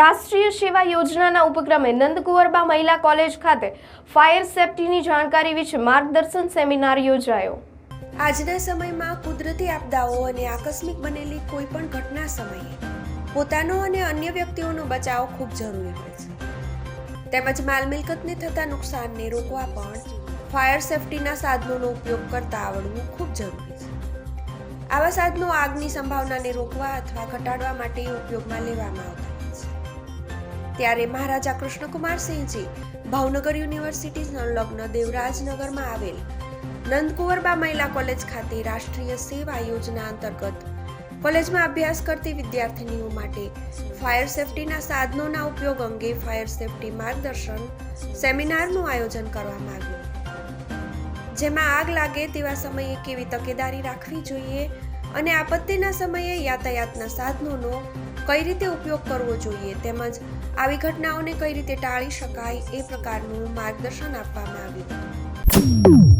રાષ્ટ્રીય સેવા યોજનાના ઉપક્રમે નંદકુંવરબા મહિલા કોલેજ ખાતે ફાયર સેફટીની જાણકારી વિશે માર્ગદર્શન સેમિનાર યોજાયો। આજના સમયમાં કુદરતી આપદાઓ અને આકસ્મિક બનેલી કોઈ પણ ઘટના સમયે પોતાનો અને અન્ય વ્યક્તિઓનો બચાવ ખૂબ જરૂરી હોય છે। તેમજ માલ મિલકતને થતા નુકસાનને રોકવા પણ ફાયર સેફટીના સાધનોનો ઉપયોગ કરતા આવડવું ખૂબ જરૂરી છે। આવા સાધનો આગની સંભાવનાને રોકવા અથવા ઘટાડવા માટે ઉપયોગમાં લેવામાં આવતા હોય છે। ત્યારે મહારાજા કૃષ્ણકુમારસિંહજી ભાવનગર યુનિવર્સિટી સંલગ્ન દેવરાજનગરમાં આવેલ નંદકુંવરબા મહિલા કોલેજ ખાતે રાષ્ટ્રીય સેવા યોજના અંતર્ગત કોલેજમાં અભ્યાસ કરતી વિદ્યાર્થીનીઓ માટે ફાયર સેફટીના સાધનોના ઉપયોગ અંગે ફાયર સેફટી માર્ગદર્શન સેમિનારનું આયોજન કરવામાં આવ્યું, જેમાં આગ લાગે તેવા સમયે કેવી તકેદારી રાખવી જોઈએ અને આપત્તિના સમયે યાતાયાતના સાધનોનો કઈ રીતે ઉપયોગ કરવો જોઈએ તેમજ આવી ઘટનાઓને કઈ રીતે ટાળી શકાય એ પ્રકારનું માર્ગદર્શન આપવામાં આવ્યું હતું।